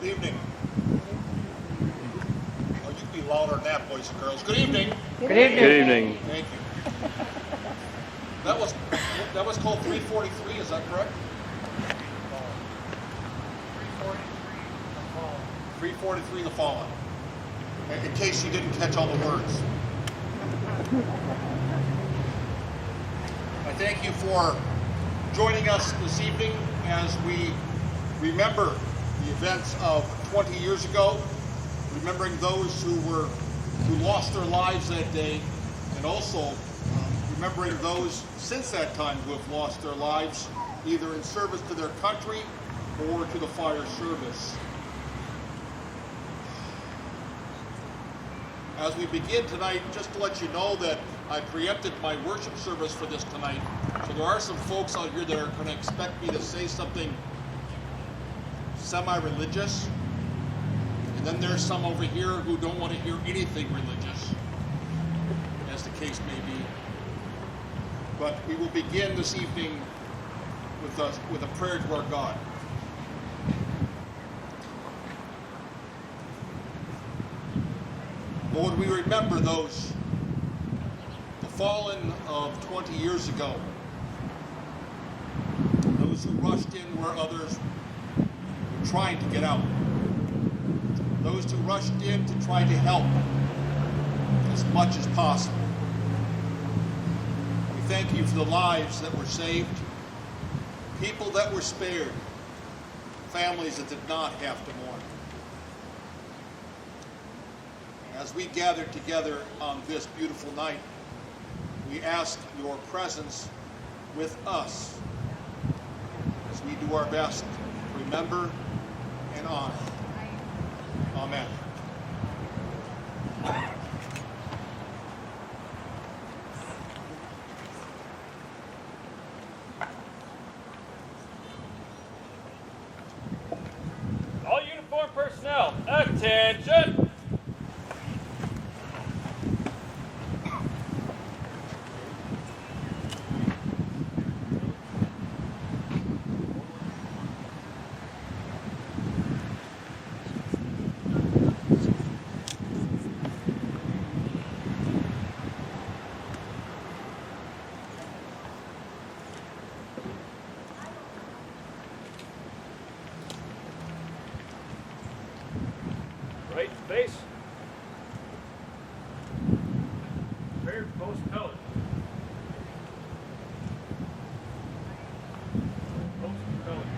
Good evening. Oh, you can be louder than that, boys and girls. Good evening. Good evening. Good evening. Thank you. That was called 343, is that correct? 343 The Fallen. In case you didn't catch all the words. I thank you for joining us this evening as we remember the events of 20 years ago, remembering those who lost their lives that day, and also remembering those since that time who have lost their lives, either in service to their country or to the fire service. As we begin tonight, just to let you know that I preempted my worship service for this tonight. So there are some folks out here that are going to expect me to say something semi-religious. And then there's some over here who don't want to hear anything religious, as the case may be. But we will begin this evening with a prayer to our God. Lord, we remember the fallen of 20 years ago, those who rushed in where others were trying to get out, those who rushed in to try to help as much as possible. We thank you for the lives that were saved, people that were spared, families that did not have to mourn. As we gather together on this beautiful night, we ask your presence with us as we do our best to remember and honor. Amen. All uniform personnel, attention! Right face. Prepare to post colors. Post colors.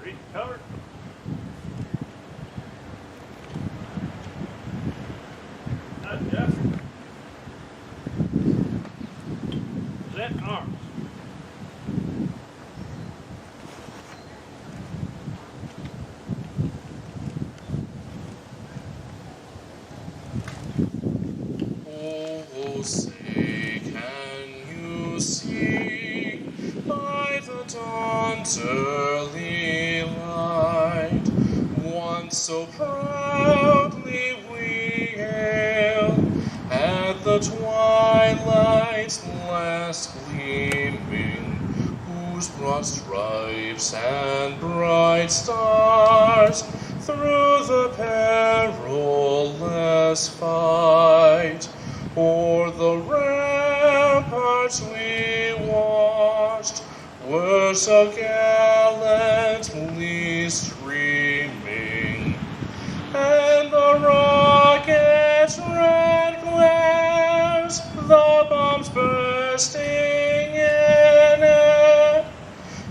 Read the cover. Adjust. Present arms. Oh, say, can you see by the dawn's early light, once so proudly we hailed at the twilight's last gleaming, whose broad stripes and bright stars through the perilous fight o'er the ramparts we watched were so gallantly streaming, and the rocket's red glares, the bombs bursting in it,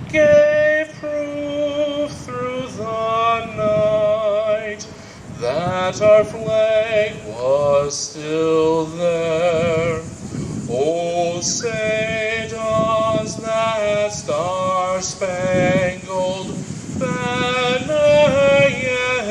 gave proof through the night that our flag was still there. Oh, say does that star-spangled banner yet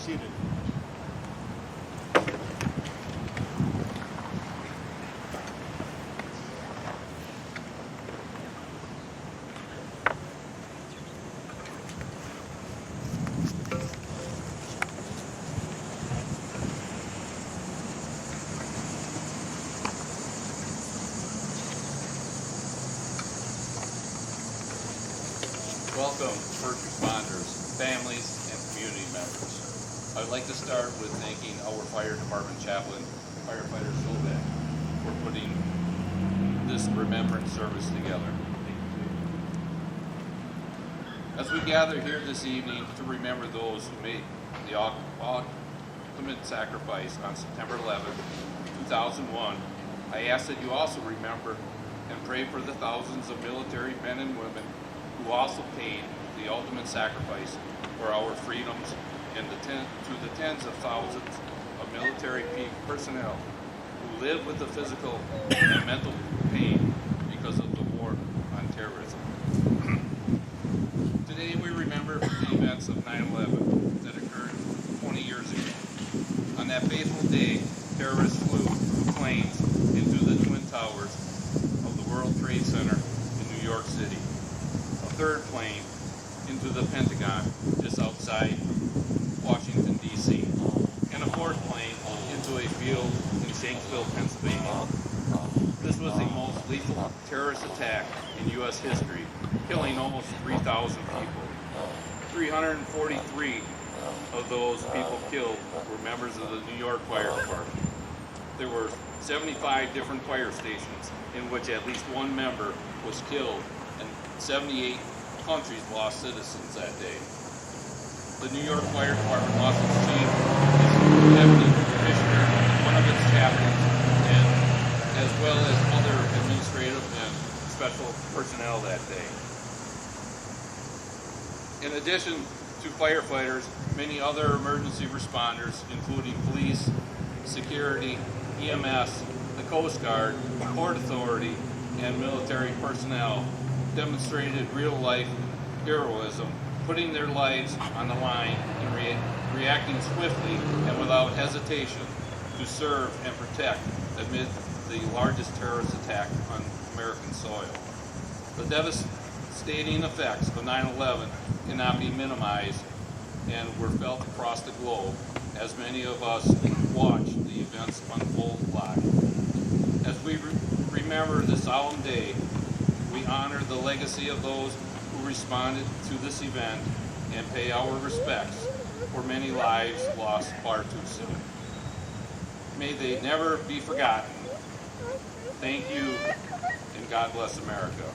seated. Welcome, first responders, families, and community members. I would like to start with thanking our fire department chaplain, Firefighter Sylvain, for putting this remembrance service together. As we gather here this evening to remember those who made the ultimate sacrifice on September 11th, 2001, I ask that you also remember and pray for the thousands of military men and women who also paid the ultimate sacrifice for our freedoms, and to the tens of thousands of military personnel who live with the physical and mental pain because of the war on terrorism. Today we remember the events of 9/11 that occurred 20 years ago. On that fateful day, terrorists flew planes into the Twin Towers of the World Trade Center in New York City. A third plane into the Pentagon just outside Washington, D.C., and a fourth plane into a field in Shanksville, Pennsylvania. This was the most lethal terrorist attack in U.S. history, killing almost 3,000 people. 343 of those people killed were members of the New York Fire Department. There were 75 different fire stations in which at least one member was killed, and 78 countries lost citizens that day. The New York Fire Department lost its chief, its deputy commissioner, one of its chaplains, and as well as other administrative and special personnel that day. In addition to firefighters, many other emergency responders, including police, security, EMS, the Coast Guard, Port Authority, and military personnel, demonstrated real-life heroism, putting their lives on the line and reacting swiftly and without hesitation to serve and protect amid the largest terrorist attack on American soil. The devastating effects of 9/11 cannot be minimized and were felt across the globe as many of us watched the events unfold live. As we remember this solemn day, we honor the legacy of those who responded to this event and pay our respects for many lives lost far too soon. May they never be forgotten. Thank you, and God bless America.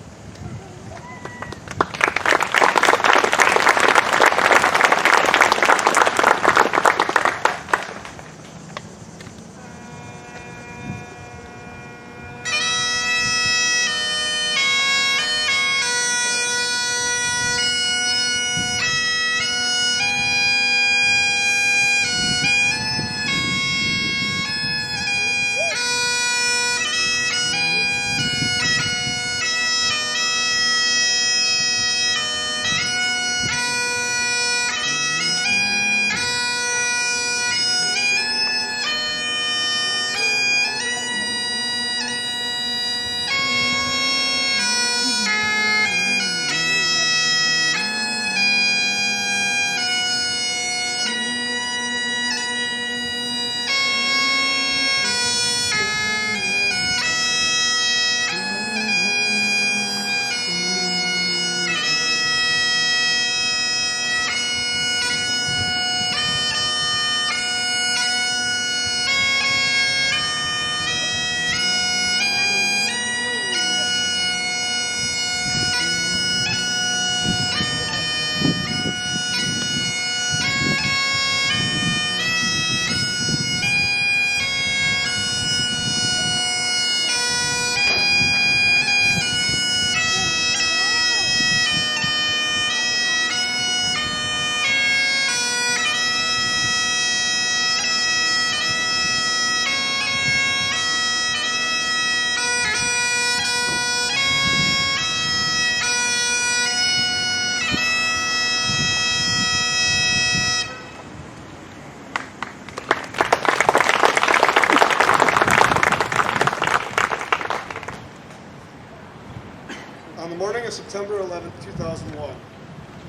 of September 11, 2001,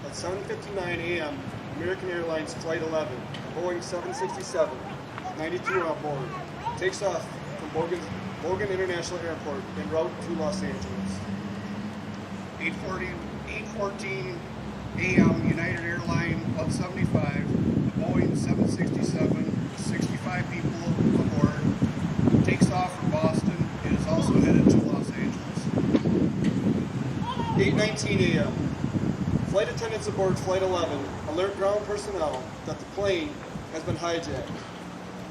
at 7:59 a.m., American Airlines Flight 11, Boeing 767, 92 on board, takes off from Logan International Airport en route to Los Angeles. 8:14 a.m. United Airlines Flight 75, Boeing 767, 65 people aboard, takes off from Boston. It is also headed to Los Angeles. 8:19 a.m. Flight attendants aboard Flight 11 alert ground personnel that the plane has been hijacked.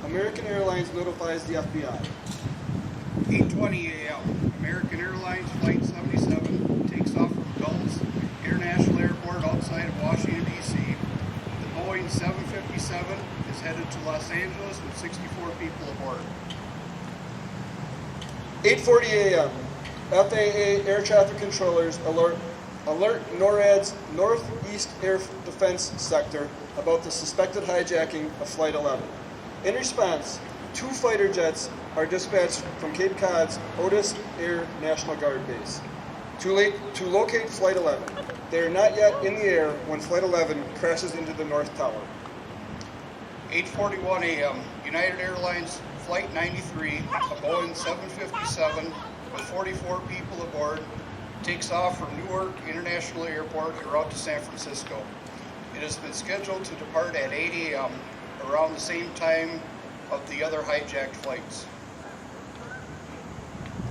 American Airlines notifies the FBI. 8:20 a.m. American Airlines Flight 77 takes off from Dulles International Airport outside of Washington, D.C. The Boeing 757 is headed to Los Angeles with 64 people aboard. 8:40 a.m. FAA air traffic controllers alert NORAD's Northeast Air Defense Sector about the suspected hijacking of Flight 11. In response, 2 fighter jets are dispatched from Cape Cod's Otis Air National Guard Base to locate Flight 11. They are not yet in the air when Flight 11 crashes into the North Tower. 8:41 a.m. United Airlines Flight 93, a Boeing 757 with 44 people aboard, takes off from Newark International Airport en route to San Francisco. It has been scheduled to depart at 8 a.m., around the same time of the other hijacked flights.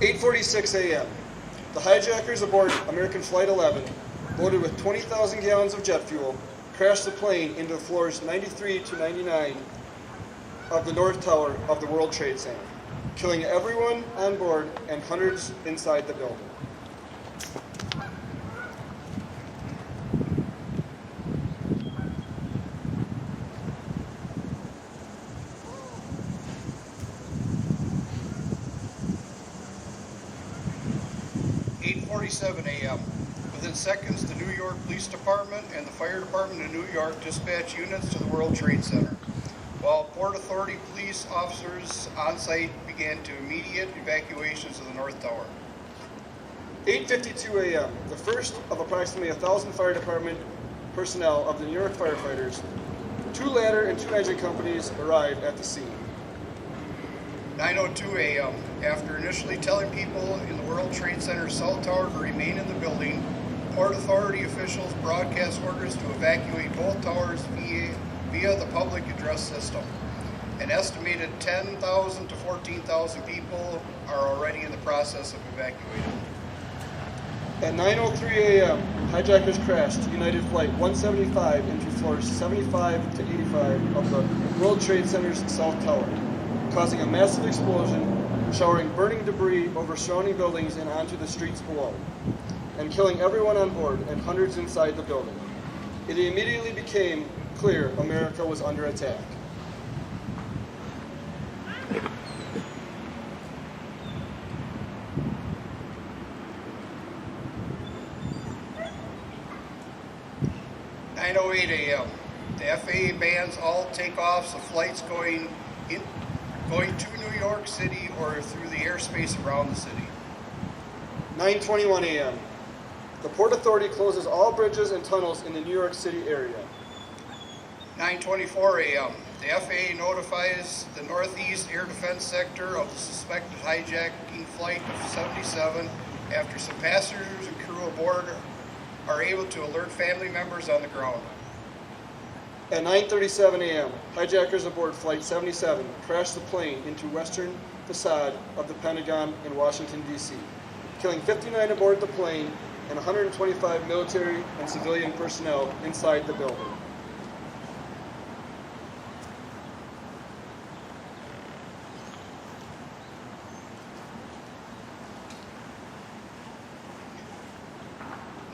8:46 a.m. The hijackers aboard American Flight 11, loaded with 20,000 gallons of jet fuel, crashed the plane into the floors 93 to 99 of the North Tower of the World Trade Center, killing everyone on board and hundreds inside the building. A.m. Within seconds, the New York Police Department and the Fire Department of New York dispatch units to the World Trade Center, while Port Authority police officers on site began to immediate evacuations of the North Tower. 8:52 a.m. The first of approximately 1,000 fire department personnel of the New York firefighters, 2 ladder and 2 engine companies arrived at the scene. 9:02 a.m. After initially telling people in the World Trade Center South Tower to remain in the building, Port Authority officials broadcast orders to evacuate both towers via the public address system. An estimated 10,000 to 14,000 people are already in the process of evacuating. At 9:03 a.m., hijackers crashed United Flight 175 into floors 75 to 85 of the World Trade Center's South Tower, causing a massive explosion, showering burning debris over surrounding buildings and onto the streets below, and killing everyone on board and hundreds inside the building. It immediately became clear America was under attack. At 9:08 a.m. The FAA bans all takeoffs of flights going to New York City or through the airspace around the city. 9:21 a.m. The Port Authority closes all bridges and tunnels in the New York City area. 9:24 a.m. The FAA notifies the Northeast Air Defense Sector of the suspected hijacking flight of 77 after some passengers and crew aboard are able to alert family members on the ground. At 9:37 a.m., hijackers aboard Flight 77 crashed the plane into western facade of the Pentagon in Washington, D.C., killing 59 aboard the plane and 125 military and civilian personnel inside the building.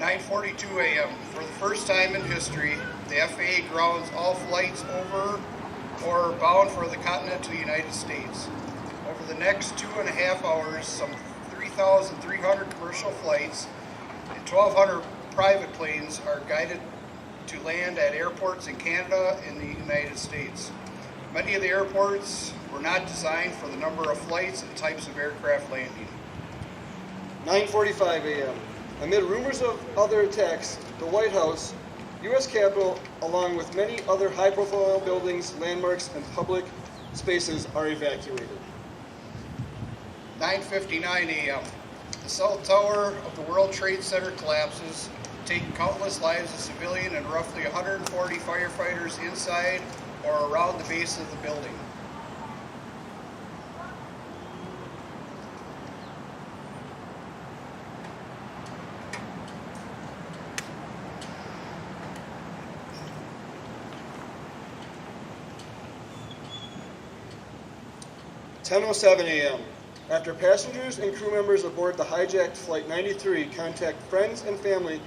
At 9:42 a.m. For the first time in history, the FAA grounds all flights over or bound for the continent to the United States. Over the next 2.5 hours, some 3,300 commercial flights and 1,200 private planes are guided to land at airports in Canada and the United States. Many of the airports were not designed for the number of flights and types of aircraft landing. 9:45 a.m. Amid rumors of other attacks, the White House, U.S. Capitol, along with many other high-profile buildings, landmarks, and public spaces are evacuated. 9:59 a.m. The South Tower of the World Trade Center collapses, taking countless lives of civilian and roughly 140 firefighters inside or around the base of the building. "10:07 a.m. After passengers and crew members aboard the hijacked Flight 93 contact friends and family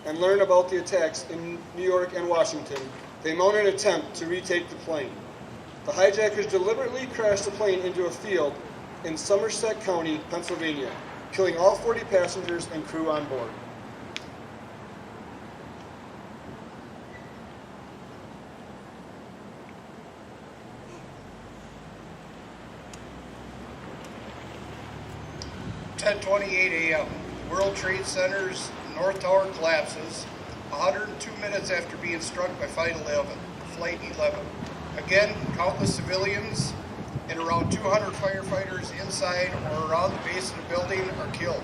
and learn about the attacks in New York and Washington, they mount an attempt to retake the plane. The hijackers deliberately crashed the plane into a field in Somerset County, Pennsylvania, killing all 40 passengers and crew on board. At 10:28 a.m. World Trade Center's North Tower collapses 102 minutes after being struck by Flight 11. Again, countless civilians and around 200 firefighters inside or around the base of the building are killed.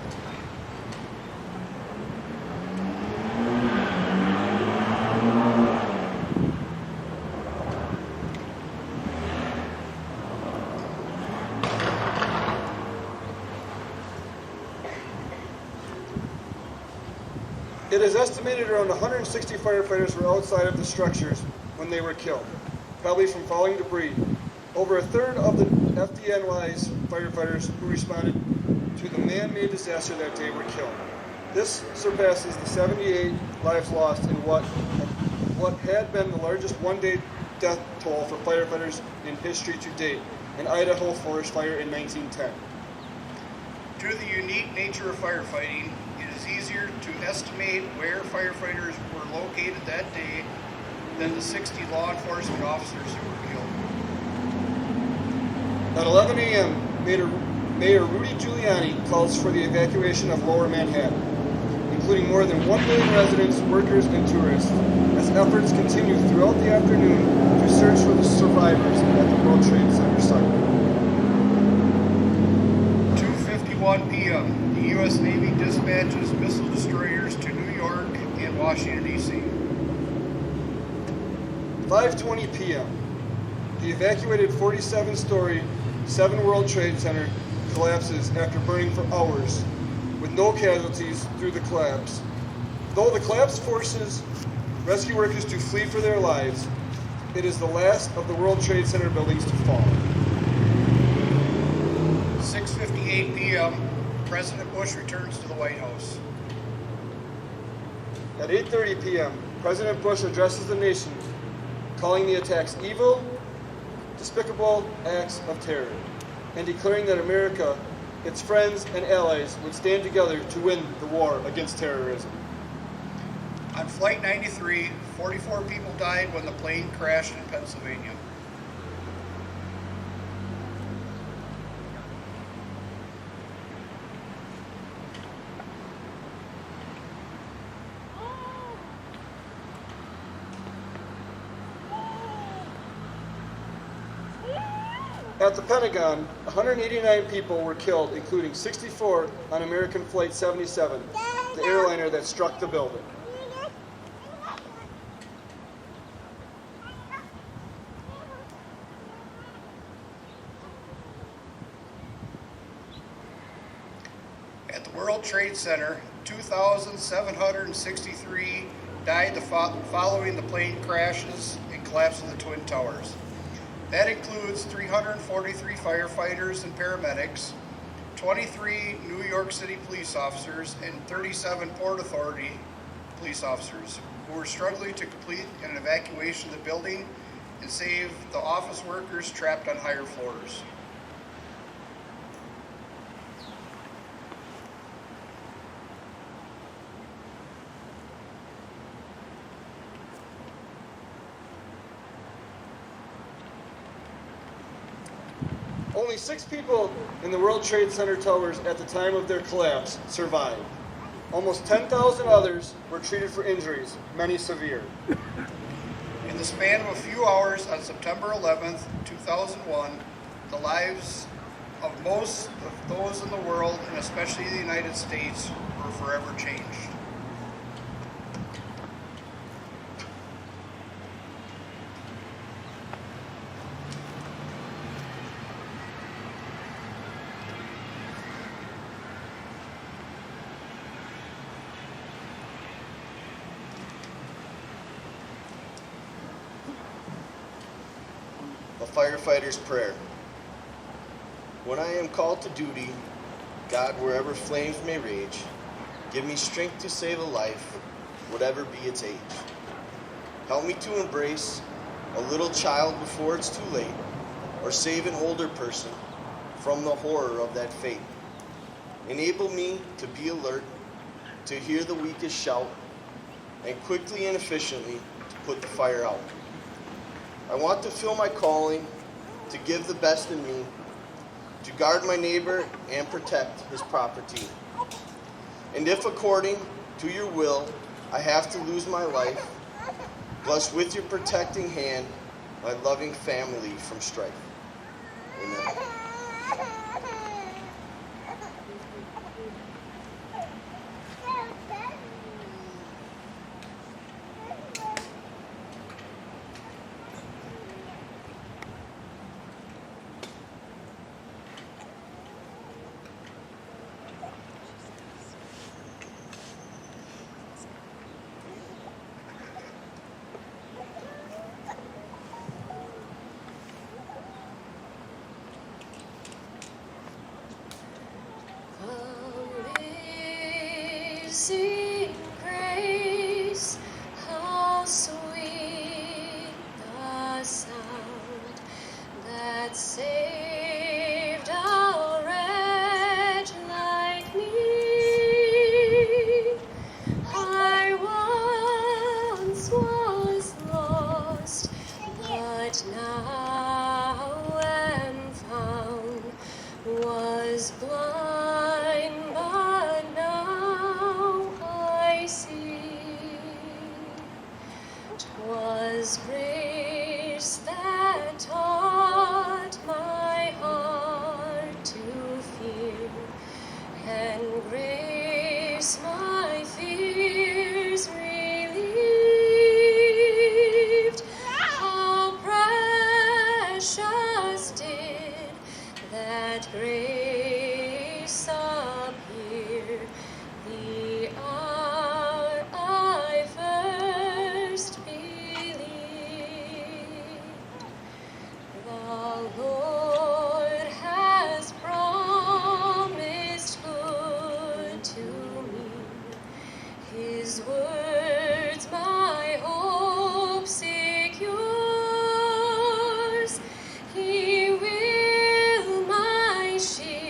It is estimated around 160 firefighters were outside of the structures when they were killed, probably from falling debris. Over a third of the FDNY's firefighters who responded to the man-made disaster that day were killed. This surpasses the 78 lives lost in what had been the largest one-day death toll for firefighters in history to date, an Idaho forest fire in 1910. Due to the unique nature of firefighting, it is easier to estimate where firefighters were located that day than the 60 law enforcement officers who were killed. At 11 a.m., Mayor Rudy Giuliani calls for the evacuation of Lower Manhattan, including more than 1 million residents, workers, and tourists, as efforts continue throughout the afternoon to search for the survivors at the World Trade Center site. 2:51 p.m., the U.S. Navy dispatches missile destroyers to New York and Washington, D.C. 5:20 p.m., the evacuated 47-story 7 World Trade Center collapses after burning for hours, with no casualties through the collapse. Though the collapse forces rescue workers to flee for their lives, it is the last of the World Trade Center buildings to fall. 6:58 p.m., President Bush returns to the White House. At 8:30 p.m., President Bush addresses the nation, calling the attacks evil, despicable acts of terror, and declaring that America, its friends, and allies would stand together to win the war against terrorism. On Flight 93, 44 people died when the plane crashed in Pennsylvania. At the Pentagon, 189 people were killed, including 64 on American Flight 77, the airliner that struck the building. At the World Trade Center, 2,763 died following the plane crashes and collapse of the Twin Towers. That includes 343 firefighters and paramedics, 23 New York City police officers, and 37 Port Authority police officers who were struggling to complete an evacuation of the building and save the office workers trapped on higher floors. Only 6 people in the World Trade Center towers at the time of their collapse survived. Almost 10,000 others were treated for injuries, many severe. In the span of a few hours on September 11th, 2001, the lives of most of those in the world, and especially the United States, were forever changed. A firefighter's prayer. When I am called to duty, God, wherever flames may rage, give me strength to save a life, whatever be its age. Help me to embrace a little child before it's too late, or save an older person from the horror of that fate. Enable me to be alert, to hear the weakest shout, and quickly and efficiently to put the fire out. I want to fill my calling, to give the best in me, to guard my neighbor and protect his property. And if according to your will I have to lose my life, bless with your protecting hand my loving family from strife. Amen. Amazing grace, how sweet the sound that saved a wretch like me. I once was lost, but now am found, was blind, but now I see. 'Twas grace that taught my heart to fear, and grace my fears relieved. How precious did that grace appear the hour I first believed. The Lord has promised good to me. His words my hope secures. He will my shield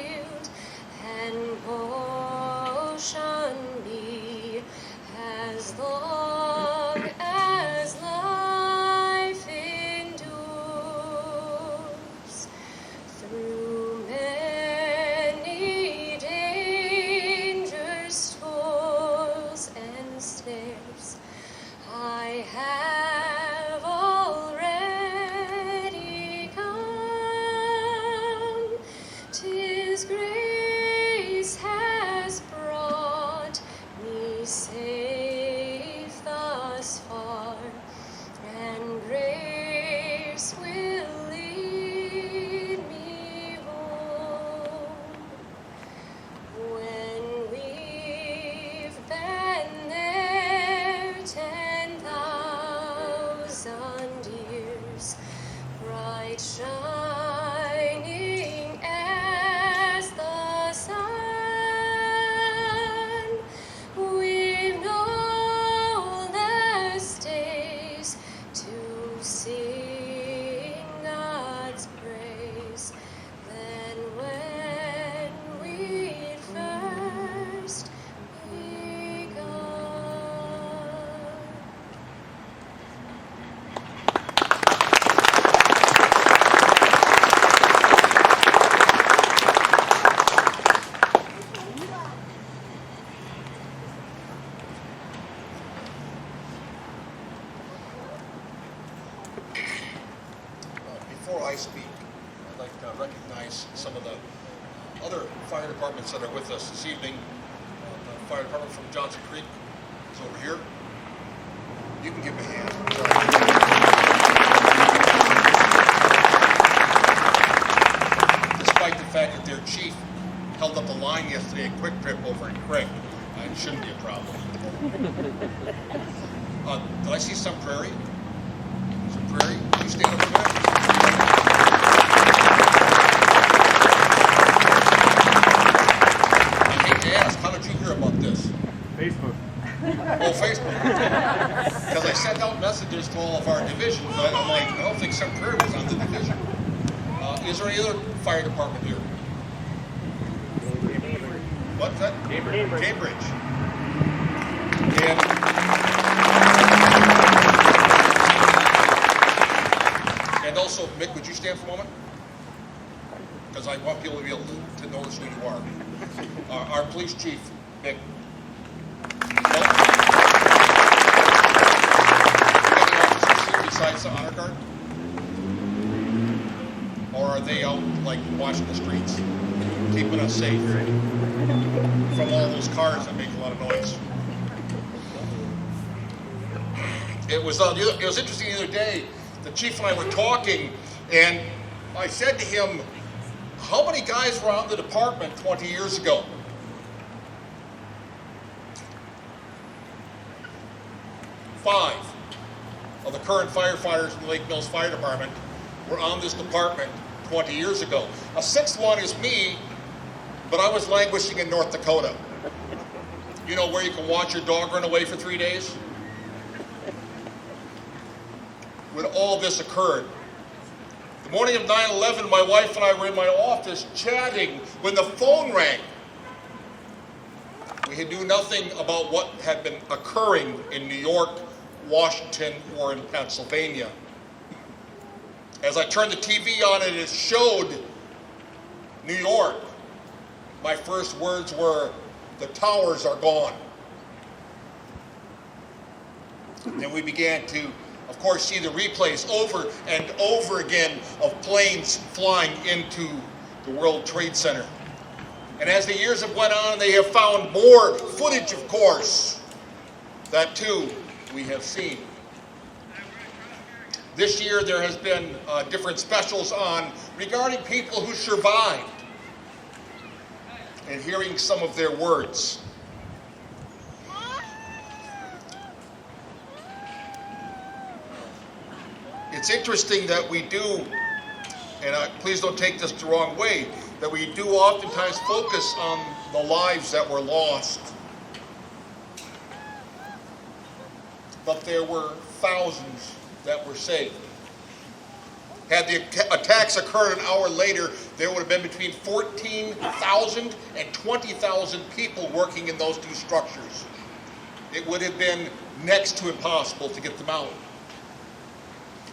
I'd like to recognize some of the other fire departments that are with us this evening. The fire department from Johnson Creek is over here. You can give them a hand. Despite the fact that their chief held up the line yesterday at Quick Trip over in Craig, it shouldn't be a problem. Did I see some prairie? Some prairie? Can you stand over there? I hate to ask, how did you hear about this? Facebook. Oh, Facebook. Because I sent out messages to all of our divisions. I'm like, I don't think some prairie was on the division. Is there any other fire department here? What's that? Cambridge. And also, Mick, would you stand for a moment? Because I want people to be able to notice who you are. Our police chief, Mick. Any officers here besides the honor guard? Or are they out, like, watching the streets, keeping us safe from all those cars that make a lot of noise? It was interesting the other day. The chief and I were talking, and I said to him, how many guys were on the department 20 years ago? Five of the current firefighters in the Lake Mills Fire Department were on this department 20 years ago. A sixth one is me, but I was languishing in North Dakota. You know where you can watch your dog run away for 3 days? When all this occurred, the morning of 9/11, my wife and I were in my office chatting when the phone rang. We knew nothing about what had been occurring in New York, Washington, or in Pennsylvania. As I turned the TV on and it showed New York, my first words were, the towers are gone. Then we began to, of course, see the replays over and over again of planes flying into the World Trade Center. And as the years have went on, they have found more footage, of course. That too, we have seen. This year there has been different specials on regarding people who survived and hearing some of their words. It's interesting that we do, and please don't take this the wrong way, that we do oftentimes focus on the lives that were lost. But there were thousands that were saved. Had the attacks occurred an hour later, there would have been between 14,000 and 20,000 people working in those two structures. It would have been next to impossible to get them out.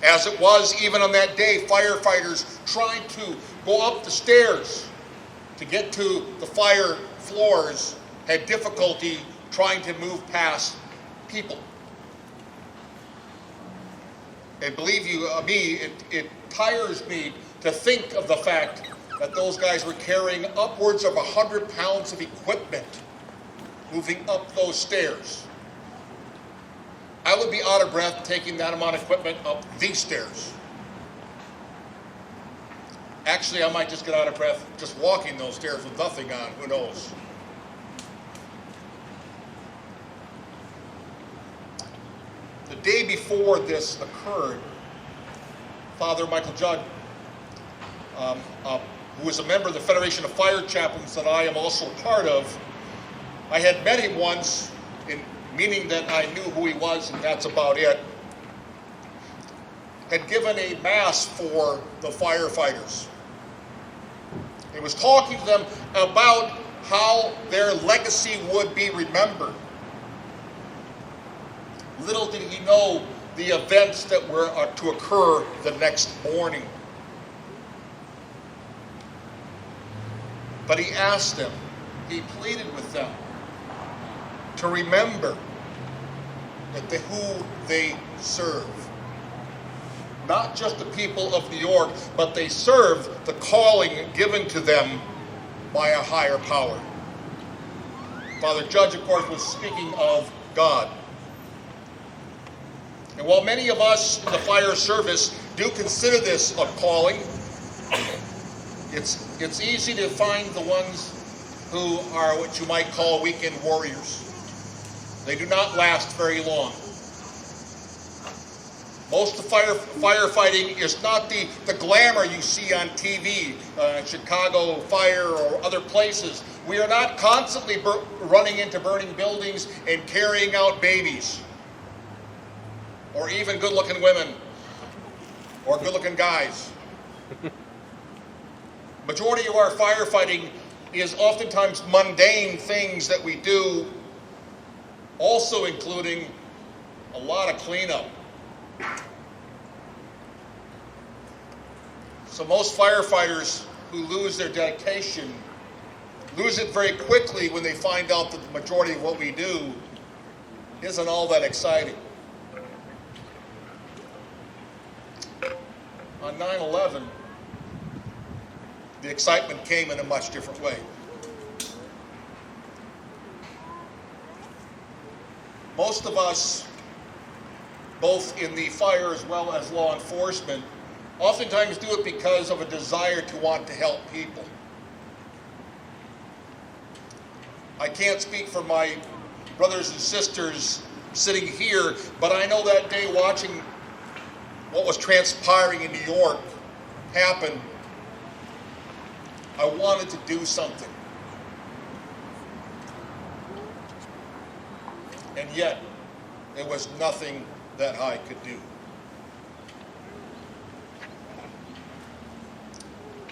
As it was, even on that day, firefighters trying to go up the stairs to get to the fire floors had difficulty trying to move past people. And believe you me, it tires me to think of the fact that those guys were carrying upwards of 100 pounds of equipment moving up those stairs. I would be out of breath taking that amount of equipment up these stairs. Actually, I might just get out of breath just walking those stairs with nothing on, who knows. The day before this occurred, Father Michael Judd, who is a member of the Federation of Fire Chaplains that I am also part of, I had met him once, meaning that I knew who he was and that's about it, had given a mass for the firefighters. He was talking to them about how their legacy would be remembered. Little did he know the events that were to occur the next morning. But he asked them, he pleaded with them to remember that who they serve. not just the people of New York, but they serve the calling given to them by a higher power. Father Judge, of course, was speaking of God. And while many of us in the fire service do consider this a calling, it's easy to find the ones who are what you might call weekend warriors. They do not last very long. Most of firefighting is not the glamour you see on TV, Chicago Fire or other places. We are not constantly running into burning buildings and carrying out babies, or even good-looking women, or good-looking guys. Majority of our firefighting is oftentimes mundane things that we do, also including a lot of cleanup. So most firefighters who lose their dedication lose it very quickly when they find out that the majority of what we do isn't all that exciting. On 9/11, the excitement came in a much different way. Most of us, both in the fire as well as law enforcement, oftentimes do it because of a desire to want to help people. I can't speak for my brothers and sisters sitting here, but I know that day watching what was transpiring in New York happen, I wanted to do something. And yet, there was nothing that I could do.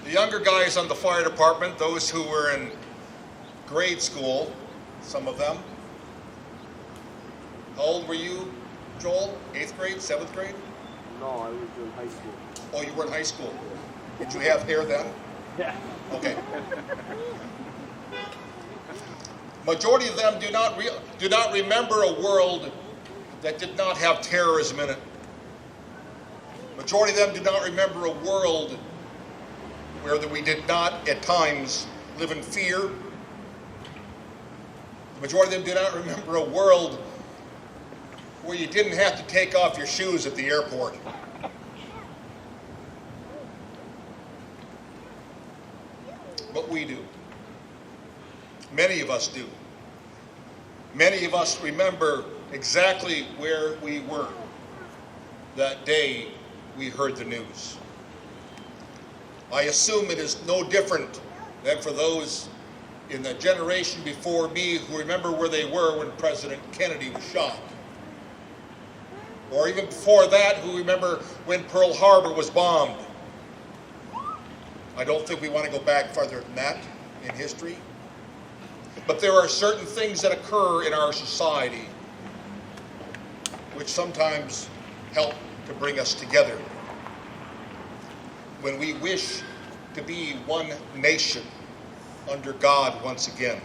The younger guys on the fire department, those who were in grade school, some of them. How old were you, Joel? 8th grade, 7th grade? No, I was in high school. Oh, you were in high school. Did you have hair then? Yeah. Okay. Majority of them do not remember a world that did not have terrorism in it. Majority of them do not remember a world where we did not, at times, live in fear. The majority of them do not remember a world where you didn't have to take off your shoes at the airport. But we do. Many of us do. Many of us remember exactly where we were that day we heard the news. I assume it is no different than for those in the generation before me who remember where they were when President Kennedy was shot. Or even before that, who remember when Pearl Harbor was bombed. I don't think we want to go back farther than that in history. But there are certain things that occur in our society which sometimes help to bring us together. When we wish to be one nation under God once again.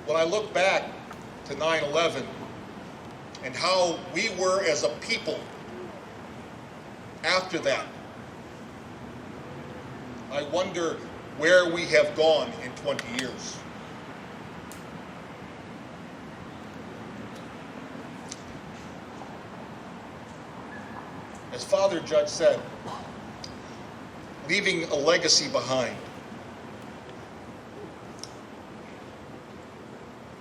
When I look back to 9/11 and how we were as a people after that, I wonder where we have gone in 20 years. As Father Judge said, leaving a legacy behind.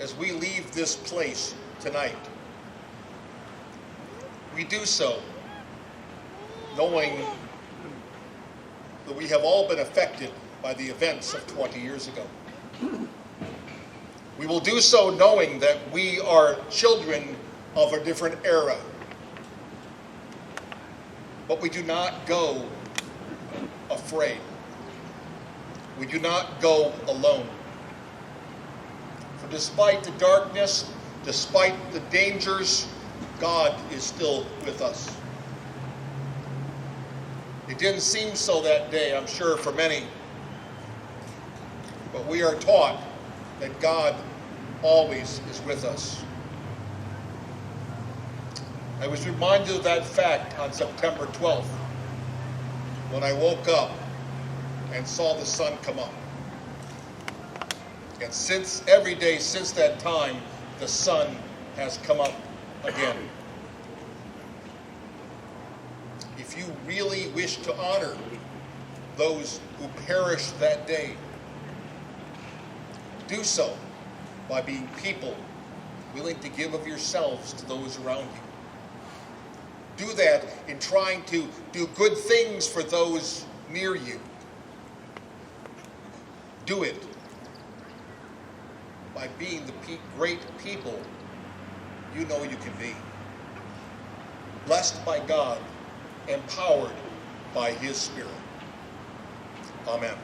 As we leave this place tonight, we do so knowing that we have all been affected by the events of 20 years ago. We will do so knowing that we are children of a different era. But we do not go afraid. We do not go alone. For despite the darkness, despite the dangers, God is still with us. It didn't seem so that day, I'm sure, for many. But we are taught that God always is with us. I was reminded of that fact on September 12th when I woke up and saw the sun come up. And since every day since that time, the sun has come up again. If you really wish to honor those who perished that day, do so by being people willing to give of yourselves to those around you. Do that in trying to do good things for those near you. Do it by being the great people you know you can be. Blessed by God, empowered by His Spirit. Amen.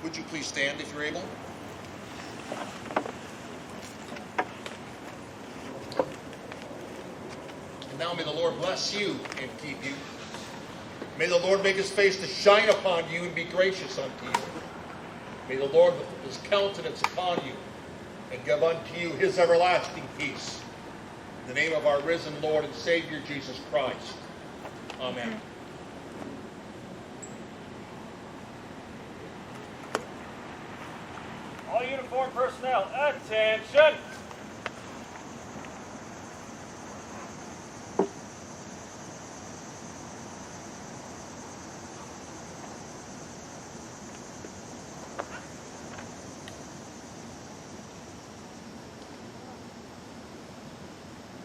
Would you please stand if you're able? And now may the Lord bless you and keep you. May the Lord make His face to shine upon you and be gracious unto you. May the Lord lift His countenance upon you and give unto you His everlasting peace. In the name of our risen Lord and Savior Jesus Christ. Amen. All uniform personnel, attention!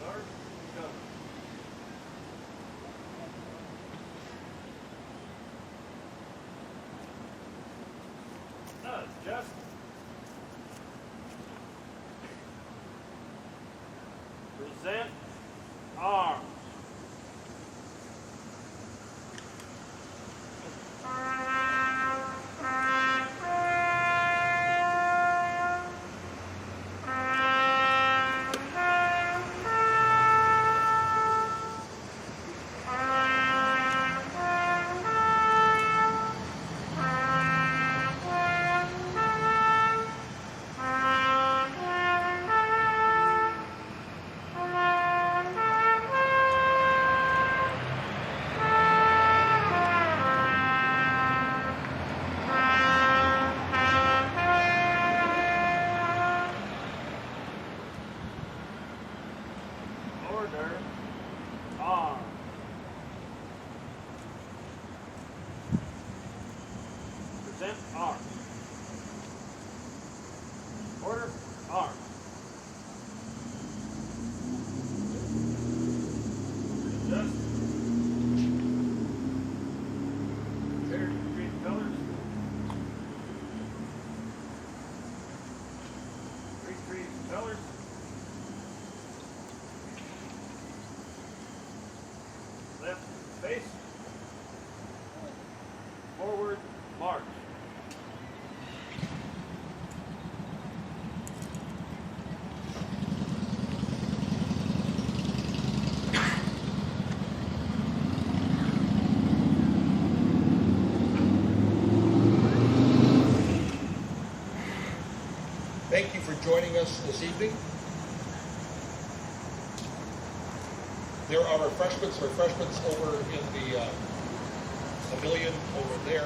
Guard, go. Just present arms. Order, arms. Present arms. Order, arms. Adjust. There, green colors. Green colors. Left face. Forward march. Thank you for joining us this evening. There are refreshments over in the pavilion over there.